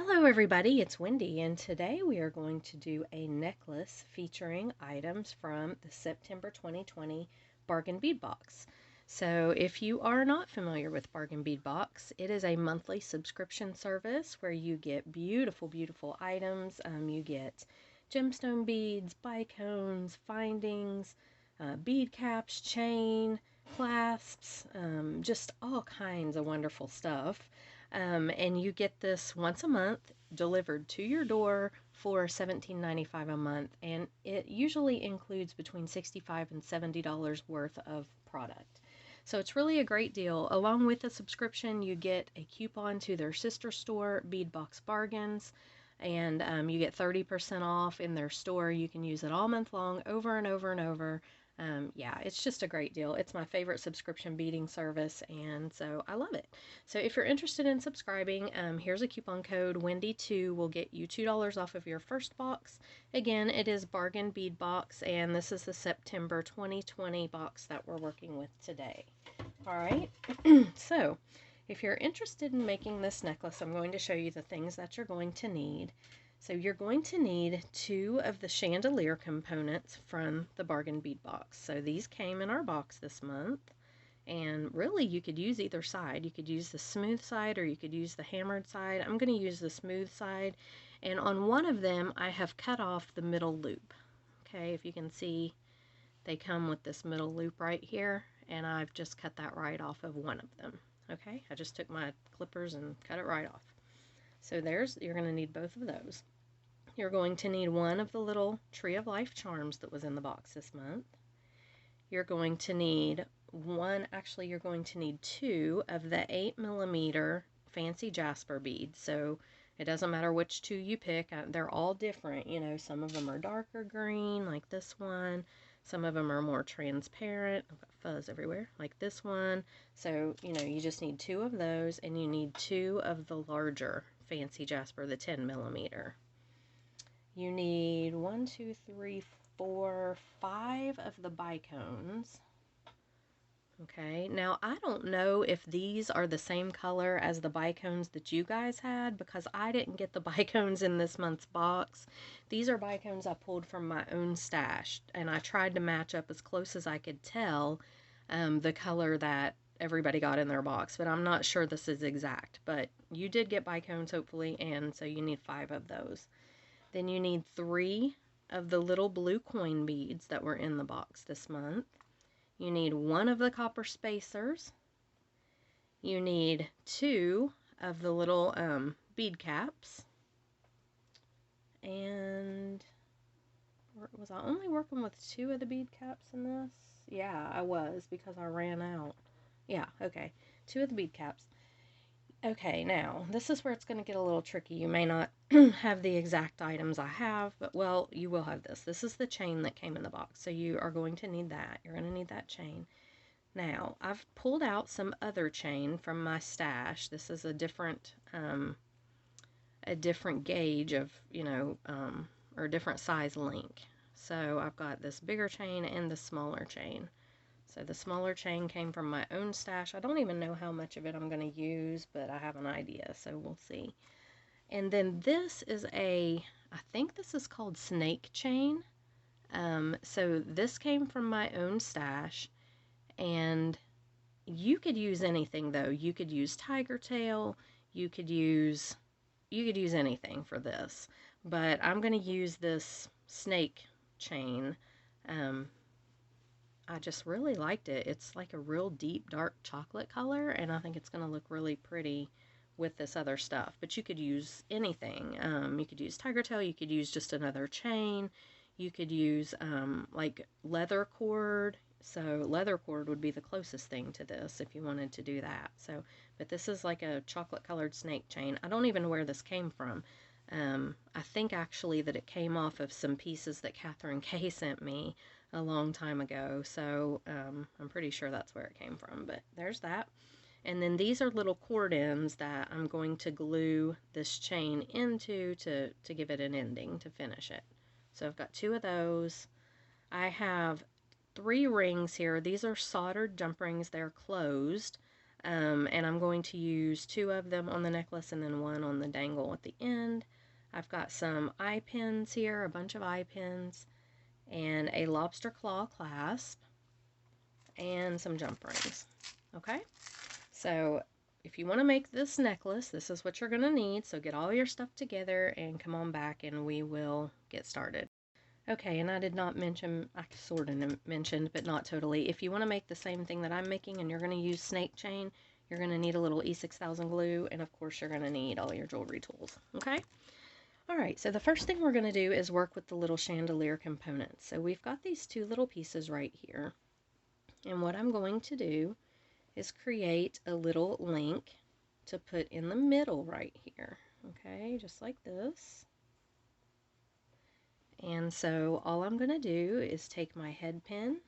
Hello everybody, it's Wendy, and today we are going to do a necklace featuring items from the September 2020 Bargain Bead Box. So if you are not familiar with Bargain Bead Box, it is a monthly subscription service where you get beautiful items. You get gemstone beads, bicones, findings, bead caps, chain, clasps, just all kinds of wonderful stuff. And you get this once a month delivered to your door for $17.95 a month, and it usually includes between $65 and $70 worth of product. So it's really a great deal. Along with the subscription, you get a coupon to their sister store, Bead Box Bargains, and you get 30% off in their store. You can use it all month long, over and over and over. Yeah, it's just a great deal. It's my favorite subscription beading service, and so I love it. So if you're interested in subscribing, here's a coupon code. Wendy2 will get you $2 off of your first box. Again, it is Bargain Bead Box, and this is the September 2020 box that we're working with today. All right, so if you're interested in making this necklace, I'm going to show you the things that you're going to need. So you're going to need 2 of the chandelier components from the Bargain Bead Box. So these came in our box this month, and really you could use either side. You could use the smooth side or you could use the hammered side. I'm going to use the smooth side, and on one of them I have cut off the middle loop. Okay, if you can see, they come with this middle loop right here, and I've just cut that right off of one of them. Okay, I just took my clippers and cut it right off. So you're going to need both of those. You're going to need one of the little Tree of Life charms that was in the box this month. You're going to need you're going to need 2 of the 8mm fancy jasper beads. So it doesn't matter which 2 you pick, they're all different. You know, some of them are darker green, like this one. Some of them are more transparent. I've got fuzz everywhere, like this one. So, you know, you just need 2 of those, and you need 2 of the larger fancy jasper, the 10mm. You need 1, 2, 3, 4, 5 of the bicones. Okay, now I don't know if these are the same color as the bicones that you guys had, because I didn't get the bicones in this month's box. These are bicones I pulled from my own stash, and I tried to match up as close as I could tell the color that everybody got in their box, but I'm not sure this is exact. But you did get bicones, hopefully, and so you need 5 of those. Then you need 3 of the little blue coin beads that were in the box this month. You need 1 of the copper spacers. You need 2 of the little bead caps. And was I only working with 2 of the bead caps in this? Yeah, I was, because I ran out. Yeah, okay. 2 of the bead caps. Okay, now, this is where it's going to get a little tricky. You may not have the exact items I have, but, well, you will have this. This is the chain that came in the box, so you are going to need that. You're going to need that chain. Now, I've pulled out some other chain from my stash. This is a different gauge of, you know, or a different size link. So I've got this bigger chain and the smaller chain. So the smaller chain came from my own stash. I don't even know how much of it I'm going to use, but I have an idea, so we'll see. And then this is I think this is called snake chain. So this came from my own stash, and you could use anything though. You could use tiger tail, you could use anything for this, but I'm going to use this snake chain. I just really liked it. It's like a real deep dark chocolate color, and I think it's going to look really pretty with this other stuff. But you could use anything. You could use tiger tail, you could use just another chain, you could use like leather cord. So leather cord would be the closest thing to this if you wanted to do that. So, but this is like a chocolate colored snake chain. I don't even know where this came from. I think actually that it came off of some pieces that Catherine Kay sent me a long time ago. So I'm pretty sure that's where it came from. But there's that. And then these are little cord ends that I'm going to glue this chain into to give it an ending to finish it. So I've got 2 of those. I have 3 rings here. These are soldered jump rings. They're closed. And I'm going to use 2 of them on the necklace and then 1 on the dangle at the end. I've got some eye pins here, a bunch of eye pins, and a lobster claw clasp, and some jump rings. Okay, so if you want to make this necklace, this is what you're going to need. So get all your stuff together and come on back and we will get started. Okay, and I did not mention, I sort of mentioned, but not totally. If you want to make the same thing that I'm making and you're going to use snake chain, you're going to need a little E6000 glue, and of course you're going to need all your jewelry tools. Okay? Alright, so the first thing we're going to do is work with the little chandelier components. So we've got these 2 little pieces right here. And what I'm going to do is create a little link to put in the middle right here. Okay, just like this. And so all I'm going to do is take my head pin.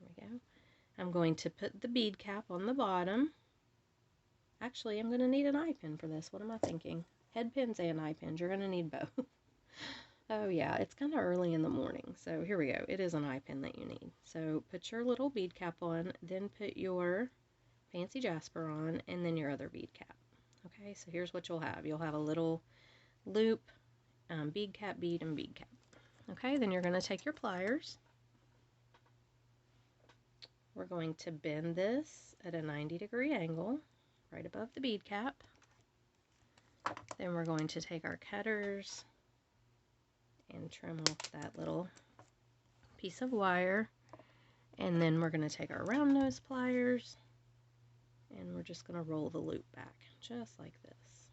There we go. I'm going to put the bead cap on the bottom. Actually, I'm going to need an eye pin for this. What am I thinking? Head pins and eye pins. You're going to need both. Oh yeah, it's kind of early in the morning. So here we go. It is an eye pin that you need. So put your little bead cap on, then put your fancy jasper on, and then your other bead cap. Okay, so here's what you'll have. You'll have a little loop, bead cap, bead, and bead cap. Okay, then you're going to take your pliers. We're going to bend this at a 90-degree angle right above the bead cap. Then we're going to take our cutters and trim off that little piece of wire. And then we're going to take our round nose pliers and we're just going to roll the loop back just like this.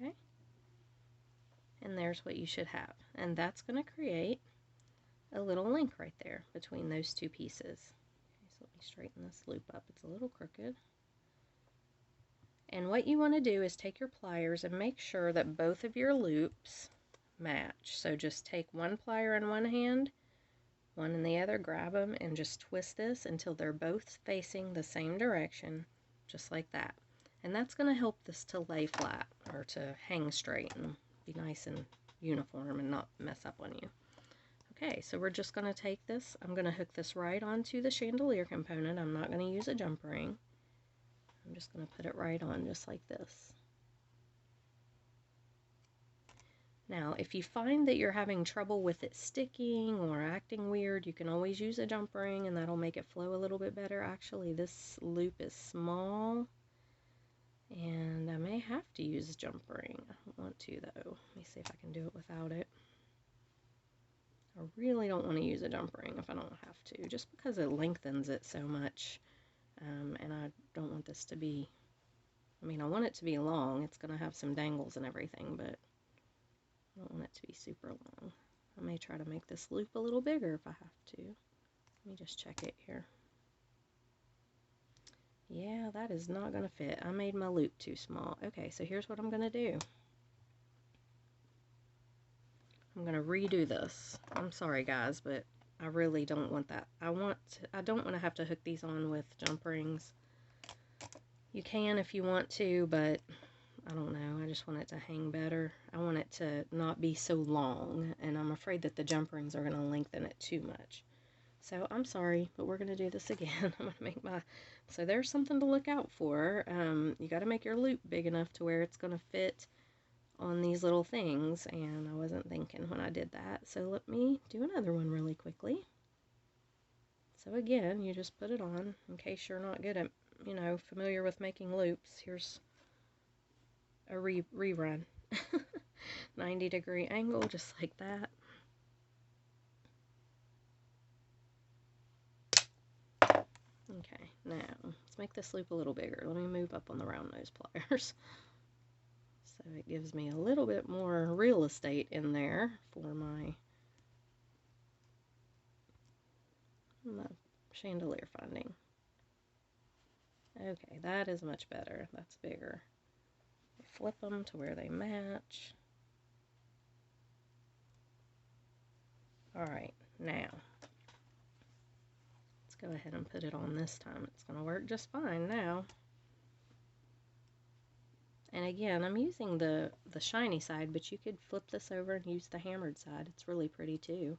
Okay? And there's what you should have. And that's going to create a little link right there between those 2 pieces. Okay, so let me straighten this loop up. It's a little crooked. And what you want to do is take your pliers and make sure that both of your loops match. So just take one plier in one hand, one in the other, grab them, and just twist this until they're both facing the same direction, just like that. And that's going to help this to lay flat, or to hang straight and be nice and uniform and not mess up on you. Okay, so we're just going to take this, I'm going to hook this right onto the chandelier component. I'm not going to use a jump ring. I'm just going to put it right on just like this. Now, if you find that you're having trouble with it sticking or acting weird, you can always use a jump ring and that'll make it flow a little bit better. Actually, this loop is small and I may have to use a jump ring. I don't want to though. Let me see if I can do it without it. I really don't want to use a jump ring if I don't have to, just because it lengthens it so much. And I don't want this to be, I mean, I want it to be long. It's going to have some dangles and everything, but I don't want it to be super long. I may try to make this loop a little bigger if I have to. Let me just check it here. Yeah, that is not going to fit. I made my loop too small. Okay, so here's what I'm going to do. I'm going to redo this. I'm sorry guys, but I really don't want that. I don't want to have to hook these on with jump rings. You can if you want to, but I don't know. I just want it to hang better. I want it to not be so long, and I'm afraid that the jump rings are going to lengthen it too much. So I'm sorry, but we're going to do this again. I'm going to make my, so there's something to look out for. You got to make your loop big enough to where it's going to fit on these little things, and I wasn't thinking when I did that. So let me do another one really quickly. So again, you just put it on in case you're not good at, you know, familiar with making loops. Here's a rerun. 90-degree angle, just like that. Okay, now let's make this loop a little bigger. Let me move up on the round nose pliers. So it gives me a little bit more real estate in there for my chandelier funding. Okay, that is much better. That's bigger. Flip them to where they match. Alright, now let's go ahead and put it on this time. It's going to work just fine now. And again, I'm using the shiny side, but you could flip this over and use the hammered side. It's really pretty too.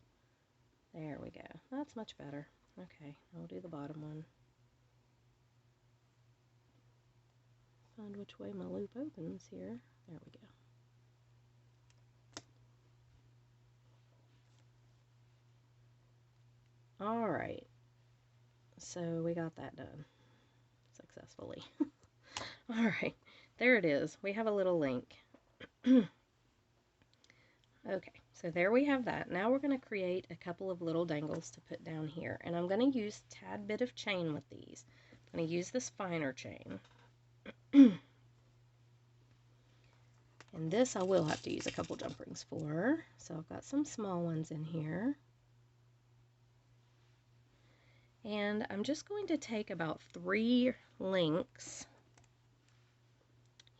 There we go. That's much better. Okay, I'll do the bottom one. Find which way my loop opens here. There we go. Alright, so we got that done successfully. Alright, there it is. We have a little link. Okay, so there we have that. Now we're going to create a couple of little dangles to put down here. And I'm going to use a tad bit of chain with these. I'm going to use this finer chain. And this I will have to use a couple jump rings for. So I've got some small ones in here. And I'm just going to take about 3 links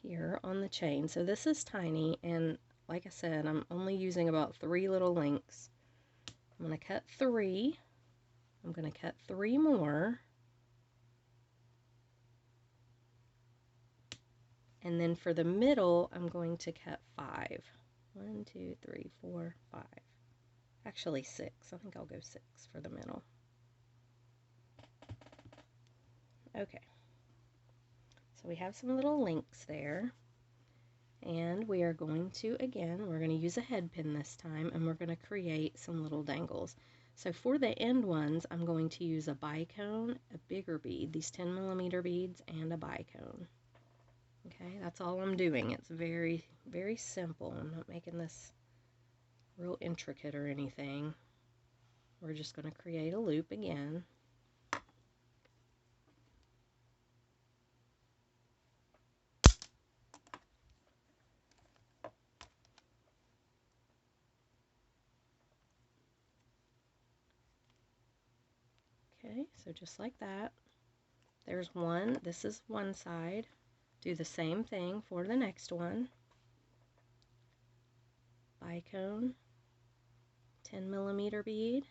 here on the chain. So this is tiny, and like I said, I'm only using about 3 little links. I'm going to cut 3. I'm going to cut 3 more. And then for the middle, I'm going to cut 5. 1, 2, 3, 4, 5. Actually 6. I think I'll go 6 for the middle. Okay. So we have some little links there. And we are going to, again, we're going to use a head pin this time, and we're going to create some little dangles. So for the end ones, I'm going to use a bicone, a bigger bead, these 10mm beads, and a bicone. Okay, that's all I'm doing. It's very, very simple. I'm not making this real intricate or anything. We're just going to create a loop again. Okay, so just like that. There's one. This is one side. Do the same thing for the next one. Bicone, 10mm bead,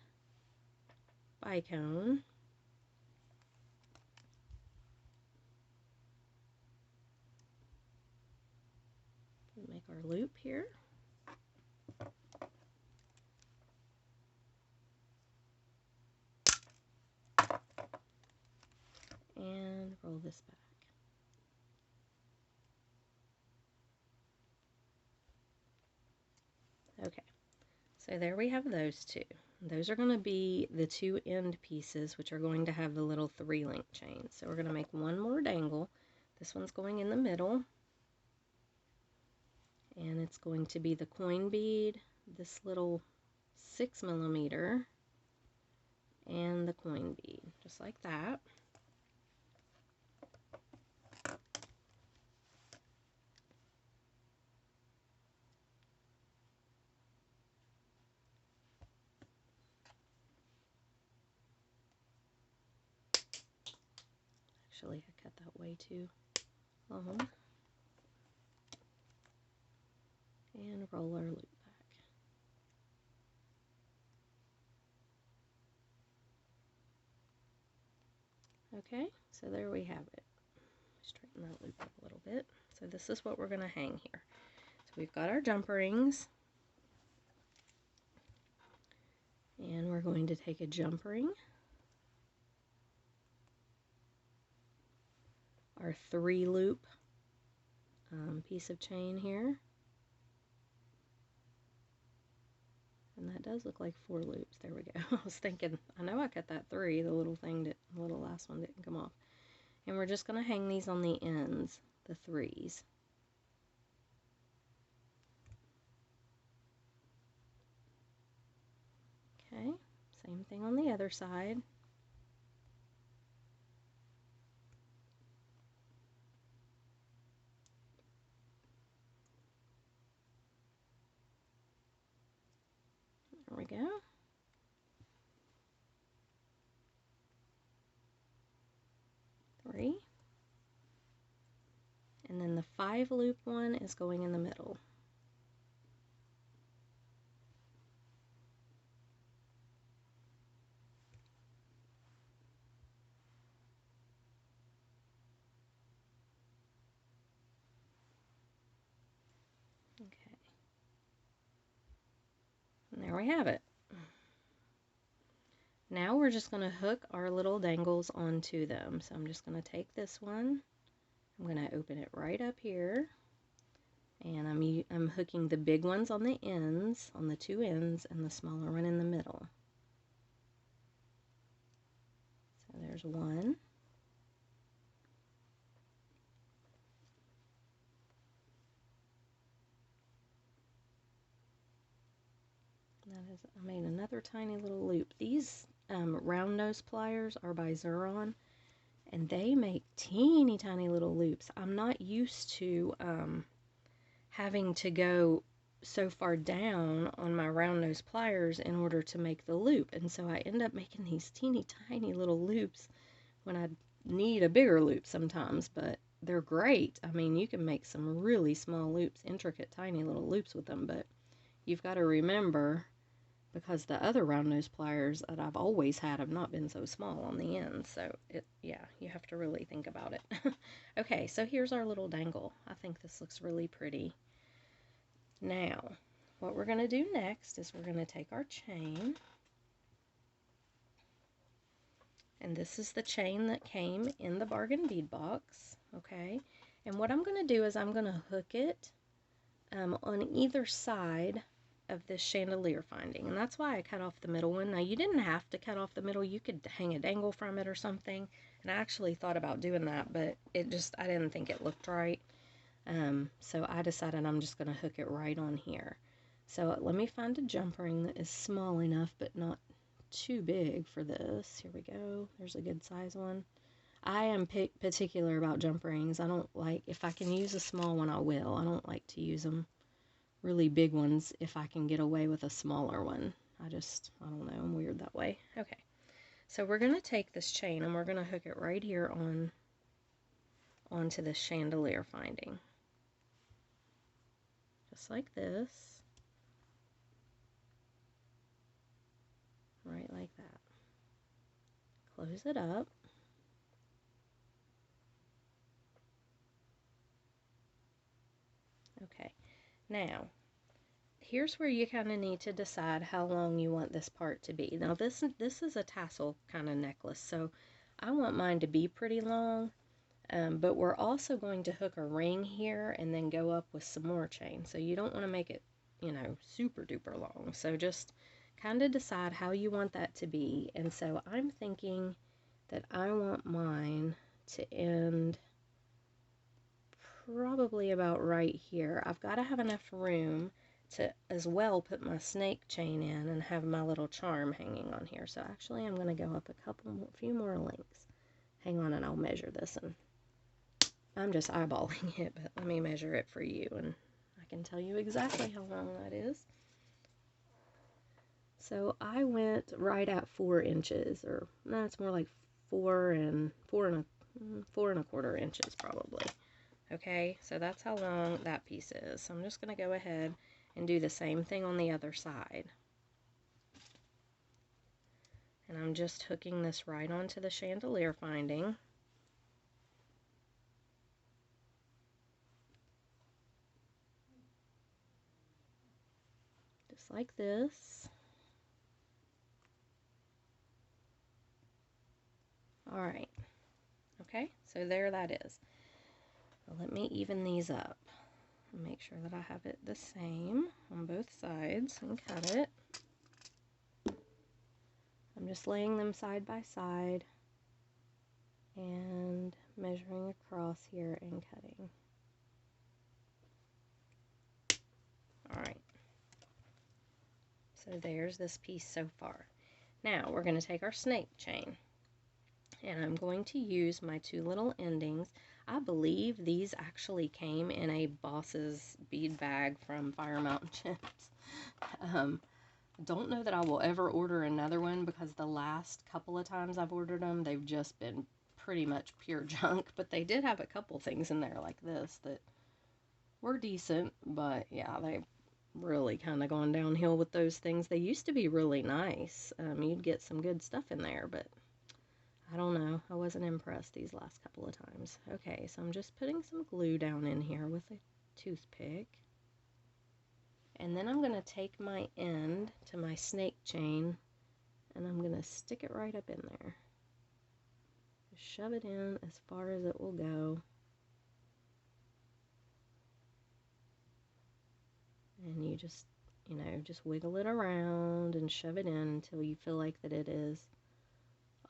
bicone, make our loop here. And roll this back. Okay, so there we have those two. Those are going to be the 2 end pieces, which are going to have the little 3-link chain. So we're going to make one more dangle. This one's going in the middle. And it's going to be the coin bead, this little 6mm, and the coin bead, just like that. Actually, I cut that way too long. And roll our loop back. Okay, so there we have it. Straighten that loop up a little bit. So this is what we're going to hang here. So we've got our jump rings. And we're going to take a jump ring, our 3-loop piece of chain here. And that does look like 4 loops. There we go. I was thinking, I know I cut that 3, the little last one didn't come off. And we're just going to hang these on the ends, the 3s. Okay, same thing on the other side. There we go. Three. And then the 5-loop one is going in the middle. Okay. And there we have it. Now we're just going to hook our little dangles onto them. So I'm just going to take this one, I'm going to open it right up here, and I'm hooking the big ones on the ends, on the two ends, and the smaller one in the middle. So there's one. I made another tiny little loop. These round nose pliers are by Xuron, and they make teeny tiny little loops. I'm not used to having to go so far down on my round nose pliers in order to make the loop, and so I end up making these teeny tiny little loops when I need a bigger loop sometimes, but they're great. I mean, you can make some really small loops, intricate tiny little loops with them, but you've got to remember, because the other round nose pliers that I've always had have not been so small on the end, so yeah, you have to really think about it. Okay, so here's our little dangle. I think this looks really pretty. Now, what we're going to do next is we're going to take our chain, and this is the chain that came in the bargain bead box, okay? And what I'm going to do is I'm going to hook it on either side of this chandelier finding, and that's why I cut off the middle one. Now, you didn't have to cut off the middle. You could hang a dangle from it or something, and I actually thought about doing that, but I didn't think it looked right. So I decided I'm just going to hook it right on here. So let me find a jump ring that is small enough but not too big for this. Here we go. There's a good size one. I am particular about jump rings. I don't like, if I can use a small one, I will. I don't like to use them really big ones if I can get away with a smaller one. I don't know, I'm weird that way. Okay, so we're going to take this chain and we're going to hook it right here onto the chandelier finding. Just like this. Right like that. Close it up. Okay, now here's where you kind of need to decide how long you want this part to be. Now this is a tassel kind of necklace, so I want mine to be pretty long, but we're also going to hook a ring here and then go up with some more chain, so you don't want to make it, you know, super duper long. So just kind of decide how you want that to be. And so I'm thinking that I want mine to end probably about right here. I've got to have enough room to as well put my snake chain in and have my little charm hanging on here. So actually I'm going to go up a few more lengths. Hang on, and I'll measure this, and I'm just eyeballing it, but let me measure it for you and I can tell you exactly how long that is. So I went right at 4 inches, or no, it's more like 4 and a quarter inches probably. Okay, so that's how long that piece is. So I'm just going to go ahead and do the same thing on the other side. And I'm just hooking this right onto the chandelier finding. Just like this. Alright, okay, so there that is. Well, let me even these up and make sure that I have it the same on both sides and cut it. I'm just laying them side by side and measuring across here and cutting. Alright, so there's this piece so far. Now we're going to take our snake chain, and I'm going to use my 2 little endings. I believe these actually came in a Boss's bead bag from Fire Mountain Chips. Don't know that I will ever order another one, because the last couple of times I've ordered them, they've just been pretty much pure junk, but they did have a couple things in there like this that were decent, but yeah, they've really kind of gone downhill with those things. They used to be really nice. You'd get some good stuff in there, but I don't know. I wasn't impressed these last couple of times. Okay, so I'm just putting some glue down in here with a toothpick. And then I'm going to take my end to my snake chain and I'm going to stick it right up in there. Just shove it in as far as it will go. And you just, you know, just wiggle it around and shove it in until you feel like that it is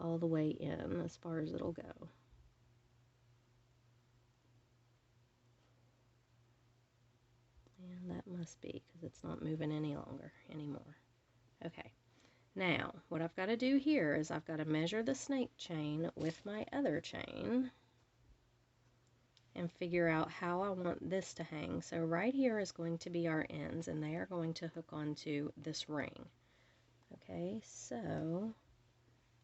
all the way in as far as it'll go. And that must be because it's not moving any longer anymore. Okay, now what I've got to do here is I've got to measure the snake chain with my other chain and figure out how I want this to hang. So right here is going to be our ends, and they are going to hook onto this ring. Okay, so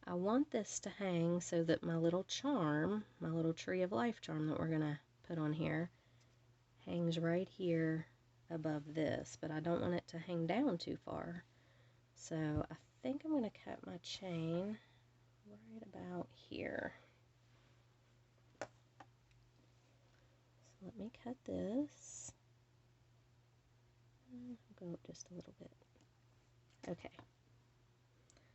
I want this to hang so that my little charm, my little tree of life charm that we're going to put on here, hangs right here above this, but I don't want it to hang down too far. So I think I'm going to cut my chain right about here. So let me cut this. I'll go up just a little bit. Okay.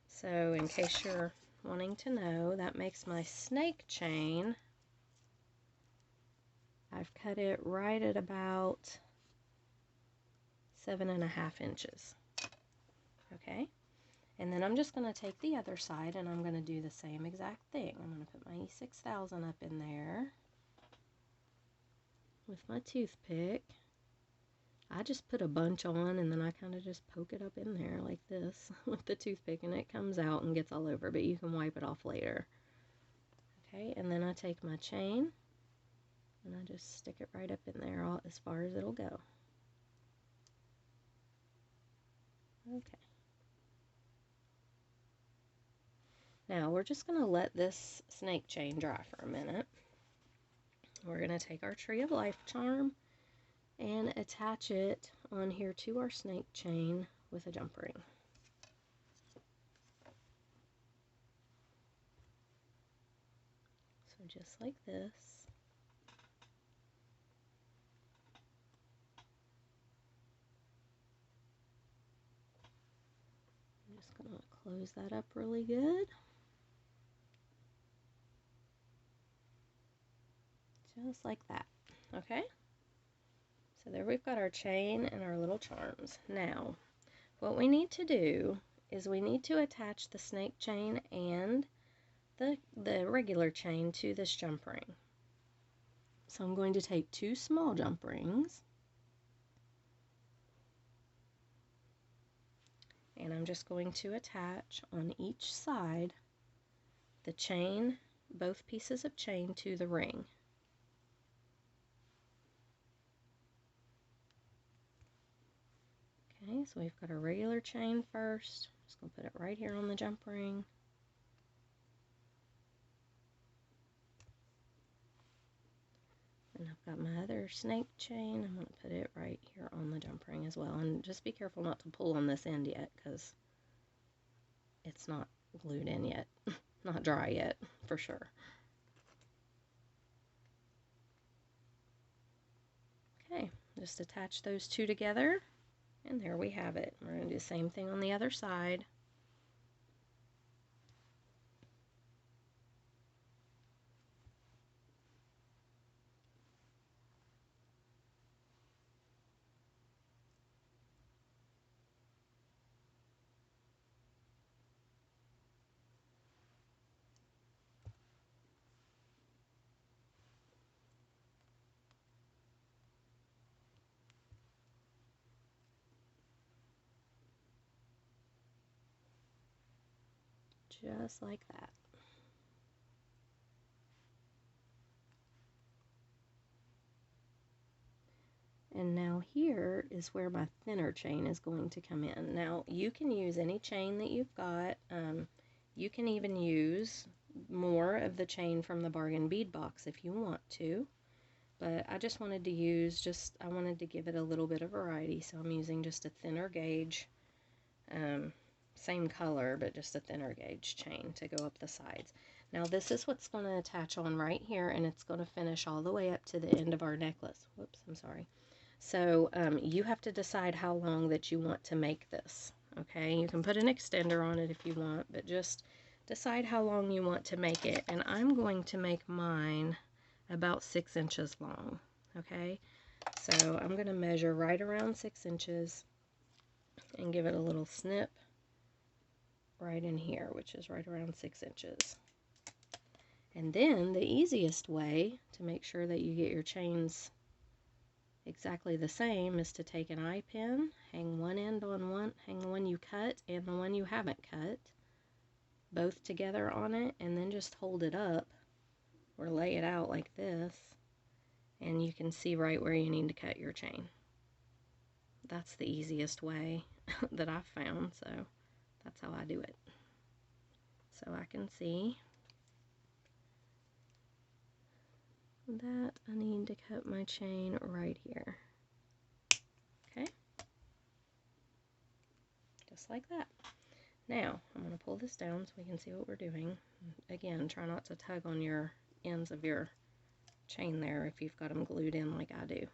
So in case you're wanting to know, that makes my snake chain. I've cut it right at about 7.5 inches. Okay, and then I'm just going to take the other side and I'm going to do the same exact thing. I'm going to put my E6000 up in there with my toothpick. I just put a bunch on and then I kind of just poke it up in there like this with the toothpick, and it comes out and gets all over, but you can wipe it off later. Okay, and then I take my chain and I just stick it right up in there all, as far as it'll go. Okay. Now we're just going to let this snake chain dry for a minute. We're going to take our tree of life charm and attach it on here to our snake chain with a jump ring. So just like this. I'm just going to close that up really good. Just like that. Okay? So there we've got our chain and our little charms. Now, what we need to do is we need to attach the snake chain and the regular chain to this jump ring. So I'm going to take 2 small jump rings, and I'm just going to attach on each side the chain, both pieces of chain, to the ring. Okay, so we've got a regular chain first. Just going to put it right here on the jump ring. And I've got my other snake chain. I'm going to put it right here on the jump ring as well. And just be careful not to pull on this end yet, because it's not glued in yet. Not dry yet, for sure. Okay, just attach those two together, and there we have it. We're going to do the same thing on the other side. Just like that. And now here is where my thinner chain is going to come in. Now you can use any chain that you've got. You can even use more of the chain from the bargain bead box if you want to. But I just wanted to use I wanted to give it a little bit of variety, so I'm using just a thinner gauge, same color, but just a thinner gauge chain to go up the sides. Now this is what's going to attach on right here, and it's going to finish all the way up to the end of our necklace. Whoops, I'm sorry. So you have to decide how long that you want to make this. Okay, you can put an extender on it if you want, but just decide how long you want to make it. And I'm going to make mine about 6 inches long. Okay, so I'm going to measure right around 6 inches and give it a little snip right in here, which is right around 6 inches. And then the easiest way to make sure that you get your chains exactly the same is to take an eye pin, hang one end on one, hang the one you cut and the one you haven't cut, both together on it, and then just hold it up or lay it out like this, and you can see right where you need to cut your chain. That's the easiest way that I've found, so that's how I do it. So I can see that I need to cut my chain right here. Okay, just like that. Now I'm going to pull this down so we can see what we're doing. Again, try not to tug on your ends of your chain there if you've got them glued in like I do.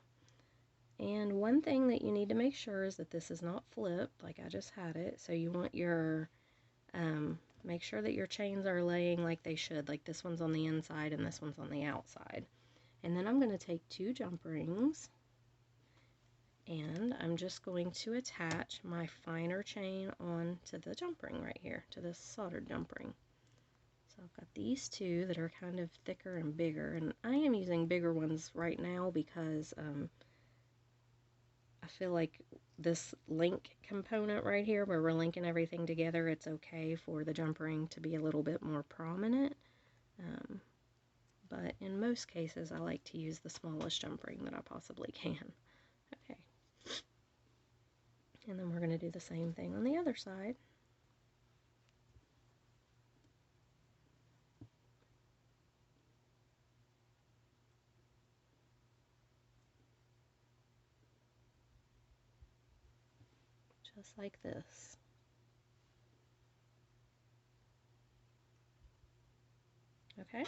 And one thing that you need to make sure is that this is not flipped like I just had it. So you want your make sure that your chains are laying like they should, like this one's on the inside and this one's on the outside. And then I'm going to take 2 jump rings and I'm just going to attach my finer chain onto the jump ring right here, to this soldered jump ring. So I've got these 2 that are kind of thicker and bigger, and I am using bigger ones right now because I feel like this link component right here, where we're linking everything together, it's okay for the jump ring to be a little bit more prominent. But in most cases, I like to use the smallest jump ring that I possibly can. Okay. And then we're going to do the same thing on the other side. Just like this. Okay,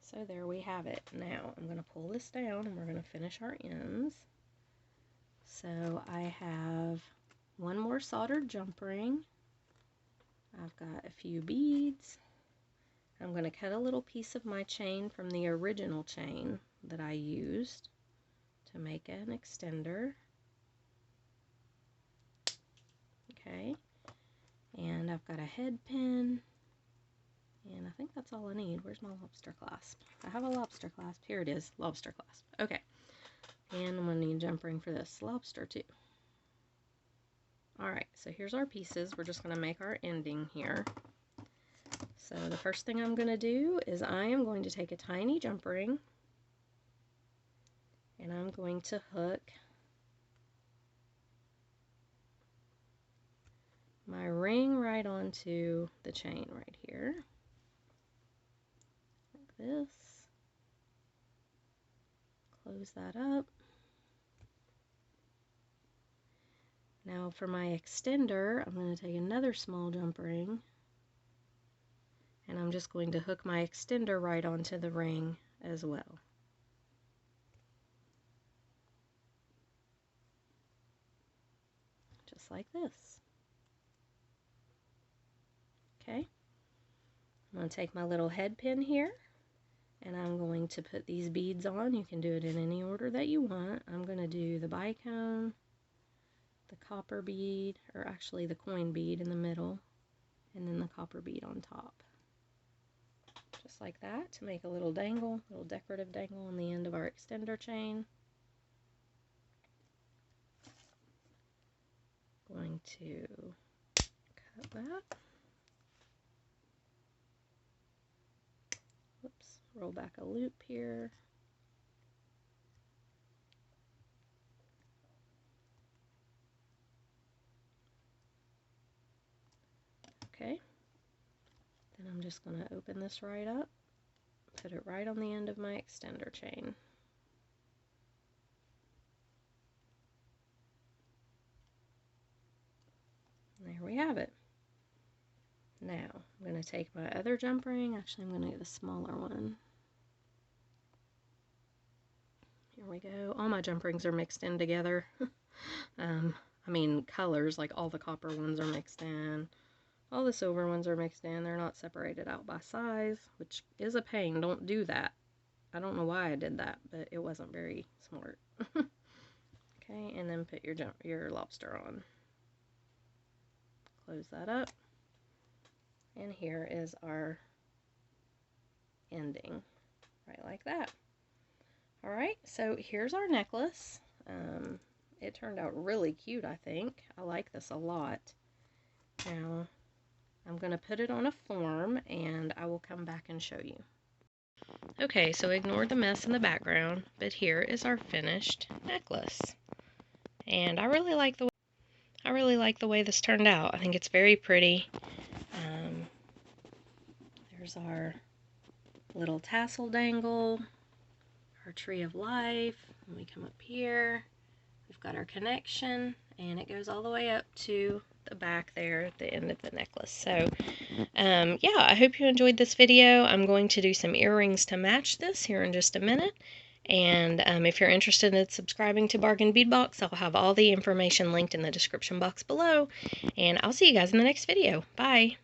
so there we have it. Now I'm going to pull this down and we're going to finish our ends. So I have one more soldered jump ring. I've got a few beads. I'm going to cut a little piece of my chain from the original chain that I used to make an extender. Okay, and I've got a head pin. And I think that's all I need. Where's my lobster clasp? I have a lobster clasp. Here it is, lobster clasp. Okay. And I'm going to need a jump ring for this lobster too. Alright, so here's our pieces. We're just going to make our ending here. So the first thing I'm going to do is I am going to take a tiny jump ring and I'm going to hook my ring right onto the chain right here. This, close that up. Now for my extender, I'm going to take another small jump ring and I'm just going to hook my extender right onto the ring as well. Just like this. Okay, I'm going to take my little head pin here and I'm going to put these beads on. You can do it in any order that you want. I'm going to do the bicone, the copper bead, or actually the coin bead in the middle, and then the copper bead on top. Just like that, to make a little dangle, little decorative dangle on the end of our extender chain. Going to cut that. Whoops, roll back a loop here. Okay, then I'm just going to open this right up, put it right on the end of my extender chain. There we have it. Now, I'm going to take my other jump ring. Actually, I'm going to get a smaller one. Here we go. All my jump rings are mixed in together. colors, like all the copper ones are mixed in. All the silver ones are mixed in. They're not separated out by size, which is a pain. Don't do that. I don't know why I did that, but it wasn't very smart. Okay, and then put your lobster on. Close that up. And here is our ending, right like that. Alright, so here's our necklace. It turned out really cute, I think. I like this a lot. Now, I'm going to put it on a form, and I will come back and show you. Okay, so ignore the mess in the background, but here is our finished necklace. And I really like the way this turned out. I think it's very pretty. There's our little tassel dangle, our tree of life. When we come up here, we've got our connection, and it goes all the way up to the back there at the end of the necklace. So yeah, I hope you enjoyed this video. I'm going to do some earrings to match this here in just a minute. And if you're interested in subscribing to Bargain Bead Box, I'll have all the information linked in the description box below. And I'll see you guys in the next video. Bye!